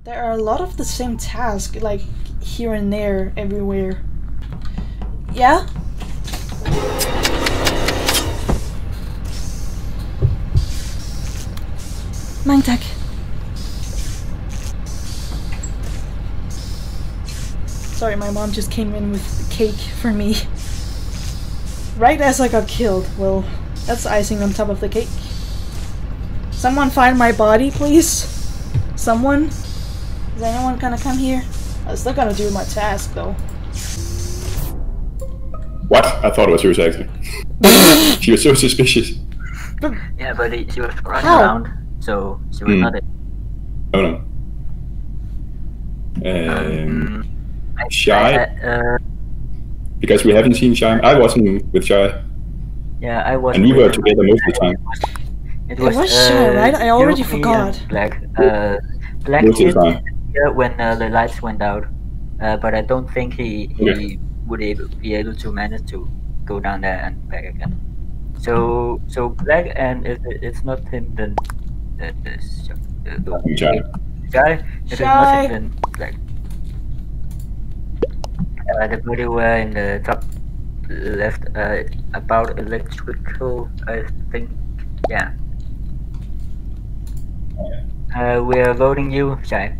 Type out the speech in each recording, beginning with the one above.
There are a lot of the same tasks, like here and there, everywhere. Yeah? Mange tak. Sorry, my mom just came in with cake for me. Right as I got killed. Well, that's icing on top of the cake. Someone find my body, please? Someone? Is anyone gonna come here? I'm still gonna do my task, though. What? I thought it was yours, actually. She was so suspicious. Yeah, but she was running around, so she was not it. Oh no. Shy? Because we haven't seen Shy. I wasn't with Shy. Yeah, I was. And we were together most of the time. It was Shy, right? I already forgot. Black Most of the time. Here when the lights went out, but I don't think he would be able to manage to go down there and back again. So Black, and if it's not him, then the Shy. If it's not him, then Black. The body were in the top left, about electrical, I think. Yeah. We're voting you, Shy.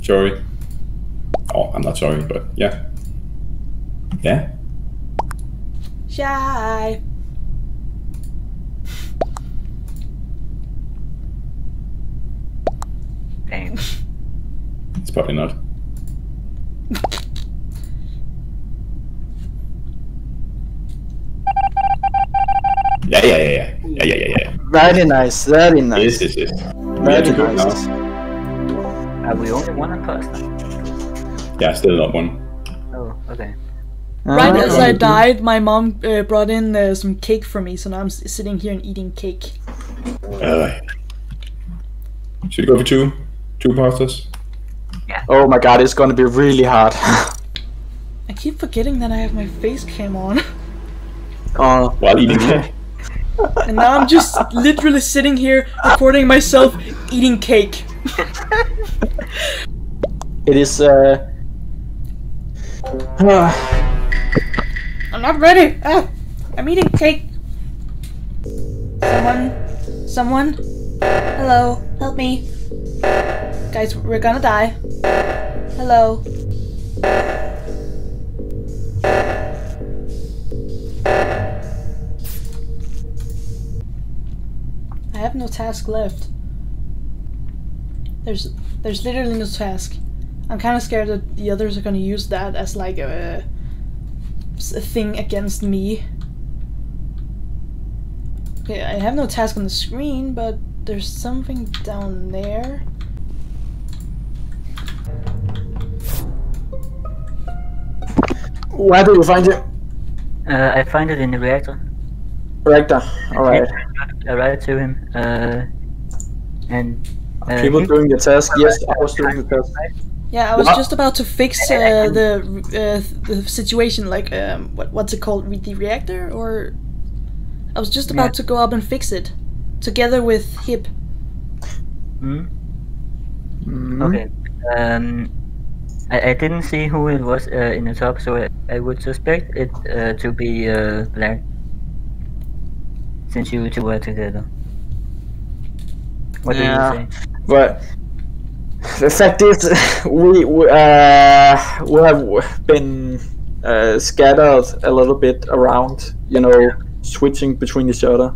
Sorry. Oh, I'm not sorry, but yeah. Yeah? Shy. Damn. It's probably not. Yeah. Very nice, very nice. Yes. Very nice. We only one person. Yeah, still not one. Oh, okay. Right as I died, my mom brought in some cake for me, so now I'm sitting here and eating cake. Should we go for two imposters? Yeah. Oh my god, it's gonna be really hard. I keep forgetting that I have my face cam on. While eating cake. And now I'm just literally sitting here recording myself eating cake. It is I'm not ready. I'm eating cake. Someone. Hello, help me. Guys, we're gonna die. Hello. I have no task left. There's literally no task. I'm kind of scared that the others are gonna use that as like a thing against me. Okay, I have no task on the screen, but there's something down there. Where do you find it? I find it in the reactor. Reactor, alright. I write to him, and people doing the task. Yes, I was doing the task. Yeah, I was just about to fix the situation, like what's it called, the reactor, or I was just about to go up and fix it, together with Hip. Okay. I didn't see who it was in the top, so I would suspect it to be Black, since you two were together. What do you say? But the fact is, we have been scattered a little bit around, you know, switching between each other.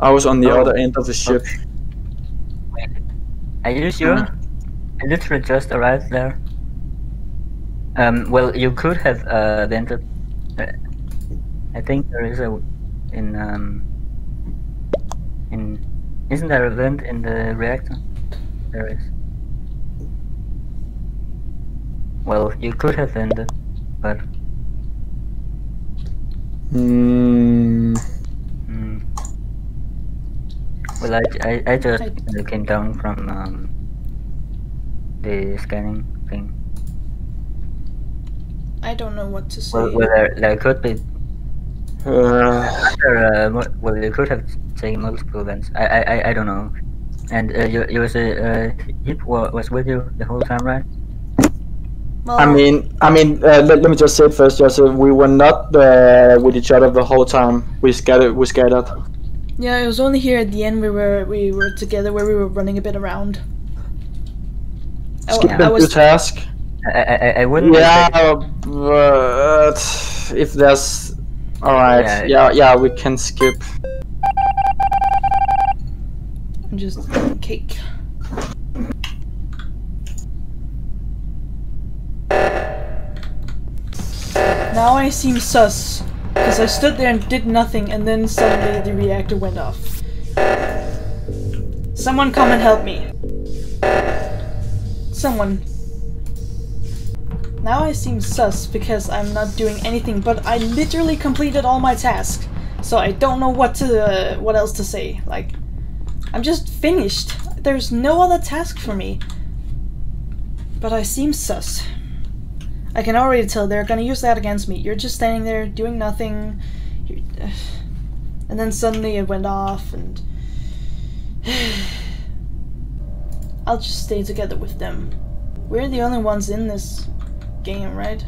I was on the other end of the ship. Wait, are you sure? I literally just arrived there. Well, you could have vented. I think there is a isn't there a vent in the reactor? There is. Well, you could have vented, but well, I just came down from the scanning thing. I don't know what to say. Well, there could be. Well, you could have taken multiple vents. I don't know. And you was Hip was with you the whole time, right? Well, I mean, let me just say it first, Joseph. We were not with each other the whole time. We scattered. yeah, it was only here at the end we were together, where we were running a bit around. Skip I was the task. I wouldn't. Yeah, but if there's, all right, yeah, we can skip. I'm just cake. Now I seem sus, because I stood there and did nothing, and then suddenly the reactor went off. Someone come and help me. Someone. Now I seem sus because I'm not doing anything, but I literally completed all my tasks, so I don't know what else to say. Like, I'm just finished. There's no other task for me. But I seem sus. I can already tell they're gonna use that against me. You're just standing there doing nothing, and then suddenly it went off, and I'll just stay together with them. We're the only ones in this game, right?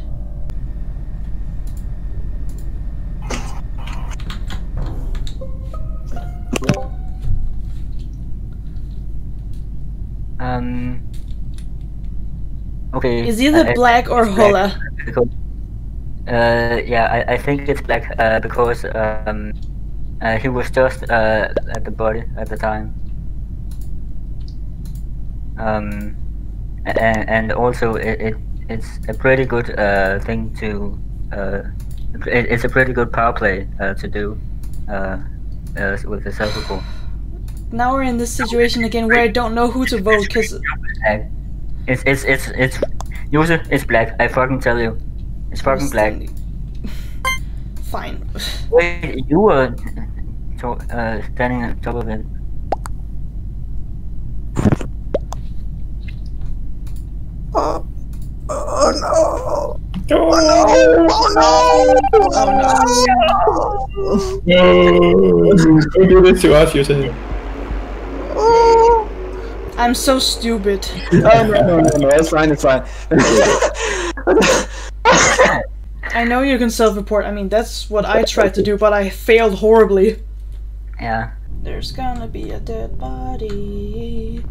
Okay. It's either Black or Holla. Yeah, I think it's Black because he was just at the body at the time. And also it's a pretty good thing to it's a pretty good power play to do with the self-report. Now we're in this situation again where I don't know who to vote, because it's user, it's Black. I fucking tell you, it's fucking Black. Fine. Wait, you were standing on top of it. Oh no! Oh no! Oh no! Don't do this to us, Joseph. I'm so stupid. No, it's fine, I know you can self-report. I mean, that's what I tried to do, but I failed horribly. Yeah. There's gonna be a dead body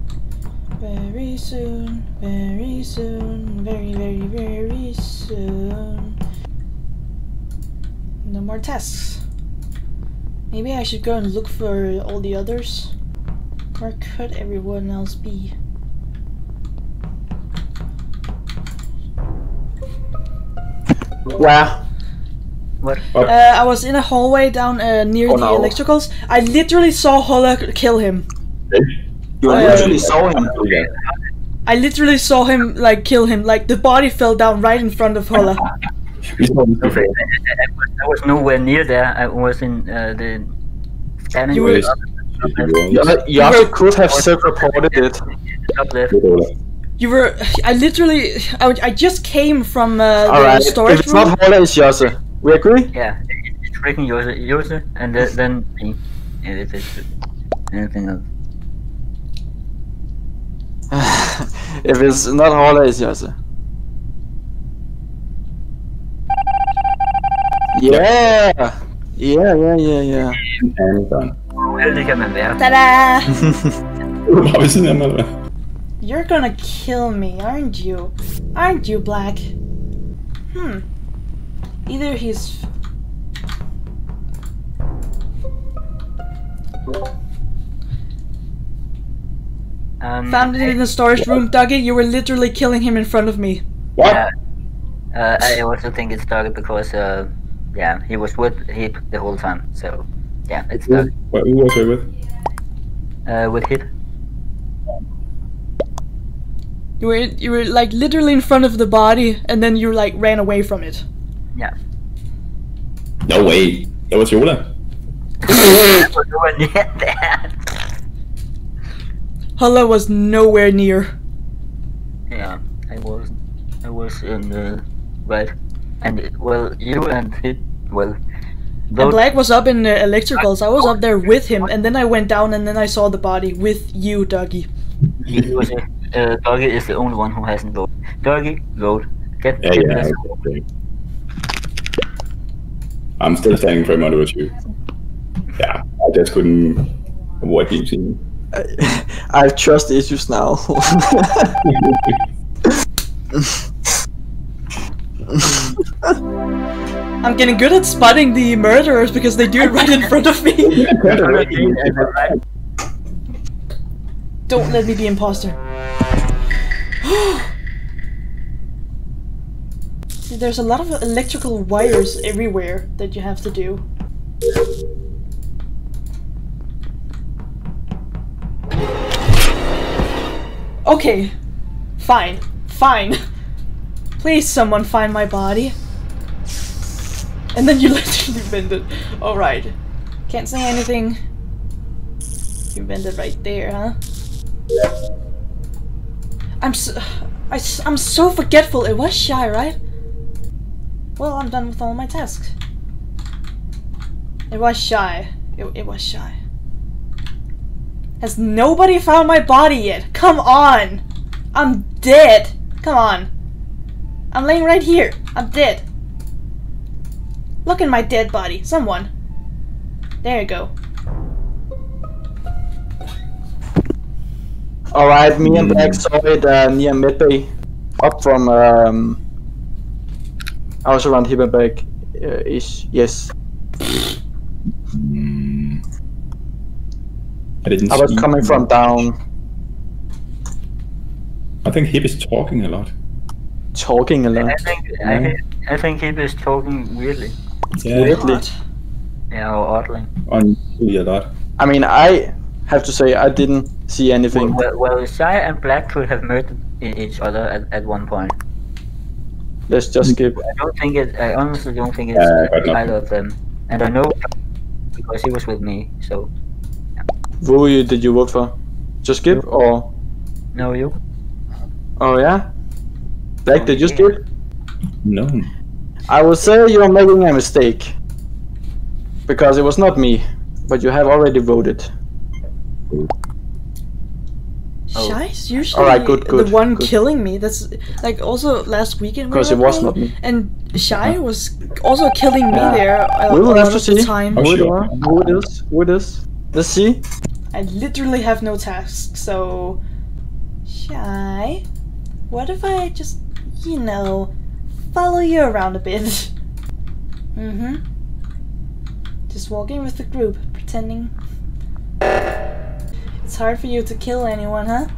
very soon, very soon, very, very, very soon. No more tests. Maybe I should go and look for all the others. Where could everyone else be? Where? What? I was in a hallway down near the electricals. I literally saw Holla kill him. You literally saw him? I literally saw him, like, kill him. Like, the body fell down right in front of Holla. I was nowhere near there. I was in the scanning. You were... You could have self-reported it. Top left. You were... I just came from the storage room. If it's not Holla, it's Jose. We agree? Yeah, it's freaking Jose, and then me. And it's anything else. If it's not Holla, it's Jose. Yeah! Yeah. Heldig kan man være. Ta-da! Bare ved siden af mig, eller hvad? You're gonna kill me, aren't you? Aren't you, Black? Either he's... Found it in the storage room. Dougie, you were literally killing him in front of me. What? I also think it's Dougie because, yeah, he was with Hip the whole time, so, yeah, it's Dougie. Who was I with? With Hip. You were like literally in front of the body, and then you like ran away from it. Yeah. No way. That was Yola. I was nowhere near that. Holla was nowhere near. Yeah, I was in the right, and well, you and Hip, well, And Black was up in electricals. I was up there with him, and then I went down, and then I saw the body with you, Doggy. He was Doggy is the only one who hasn't voted. Doggy, vote. Get this. Okay. I'm still standing for another with you. Yeah, I just couldn't avoid being seen. I have trust issues now. I'm getting good at spotting the murderers because they do it right in front of me. Don't let me be imposter. See, there's a lot of electrical wires everywhere that you have to do. Okay, fine. Please, someone find my body. And then you literally vented. Alright. Can't say anything. You vented right there, huh? I'm so forgetful. It was Shy, right? Well, I'm done with all my tasks. It was Shy. It was Shy. Has nobody found my body yet? Come on! I'm dead! Come on. I'm laying right here. I'm dead. Look at my dead body. Someone. There you go. Alright, me and Black saw it near Medbay. Up from, I was around Hippenberg ish, yes. I was coming from down. I think Hip is talking a lot. Talking a lot? I think Hip is talking weirdly. Yeah. Weirdly? Yeah, or oddly. A lot. I mean, I have to say I didn't see anything. Well, Shy and Black could have murdered each other at one point. Let's just skip. I honestly don't think it's either of them. And I know because he was with me, so... Who did you vote for? Just skip or? No, you. Oh yeah? Black, did you skip? No. I would say you're making a mistake. Because it was not me, but you have already voted. Shy's usually the one killing me. That's like also last weekend. Because it was not me. And Shy was also killing me there. We will have to see time. Who it is. Let's see. I literally have no tasks, so... Shy? What if I just, you know, follow you around a bit? Just walking with the group, pretending... It's hard for you to kill anyone, huh?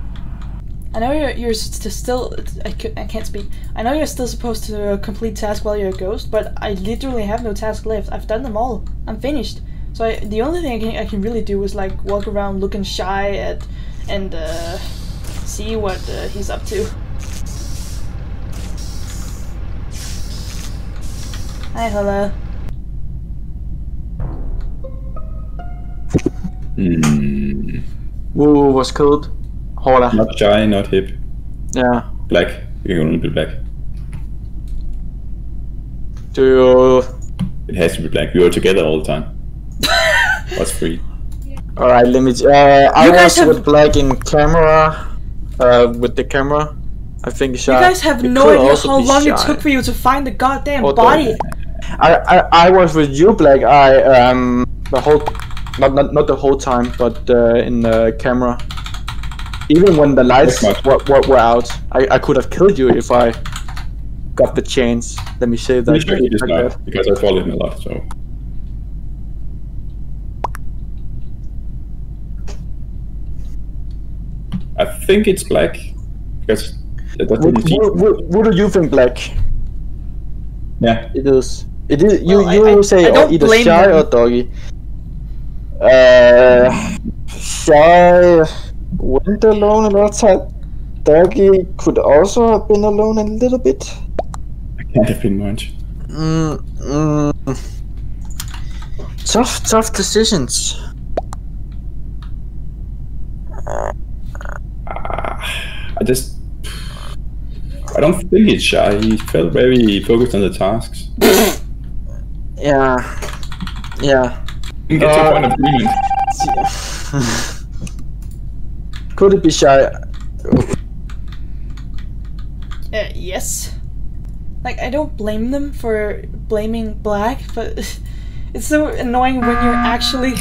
I know you're still... I can't speak. I know you're still supposed to complete tasks while you're a ghost, but I literally have no task left. I've done them all. I'm finished. So the only thing I can really do is like walk around looking Shy at and see what he's up to. Hi, hello. Who was killed? Hola. Not Shy, not Hip. Yeah. Black. You can only be Black. Do you... It has to be Black. We were together all the time. What's free? Alright, let me... I was with Black in camera. With the camera. I think Shy. You guys have no idea how long it took for you to find the goddamn body. I was with you, Black. The whole... Not the whole time, but in the camera. Even when the lights were out, I could have killed you if I got the chance. Let me say that. Sure, it is not, because I followed him a lot, so... I think it's Black, because... What do you think, Black? Yeah. It is. You Well, say either Shy or Doggy. Shy went alone a lot of time. Doggy could also have been alone a little bit. I can't have been much. Tough decisions. I don't think it's Shy. He felt very focused on the tasks. Yeah. Yeah. You can get to a point of agreement. Could it be Shy? Yes. Like, I don't blame them for blaming Black, but it's so annoying when you're actually...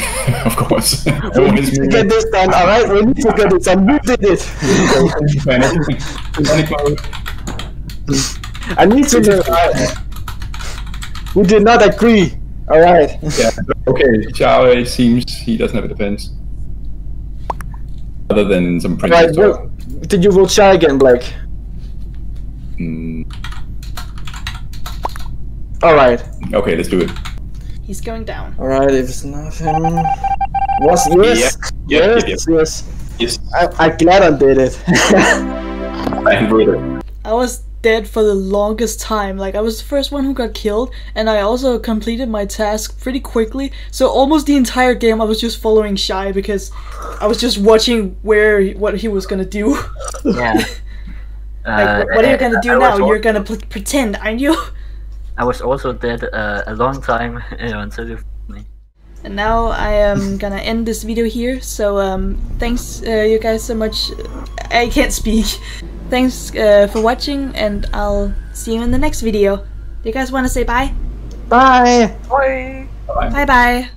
Of course. We need to get this done, alright? We need to get it done. You did it! Panic mode. I need to know. We did not agree. Alright. Yeah, okay. Chao, it seems he doesn't have a defense. Other than some princess talk. Well, did you vote Shy again, Black? Alright. Okay, let's do it. He's going down. Alright, if it's not him... Yes! Yes. I'm glad I did it. I was dead for the longest time. Like, I was the first one who got killed, and I also completed my task pretty quickly. So almost the entire game I was just following Shy because I was just watching what he was gonna do. Yeah. Like, what are you gonna do now? You're gonna pretend, aren't you? I was also dead a long time until you found me. And now I am gonna end this video here. So thanks you guys so much. I can't speak. Thanks for watching, and I'll see you in the next video. Do you guys want to say bye? Bye! Bye! Bye bye!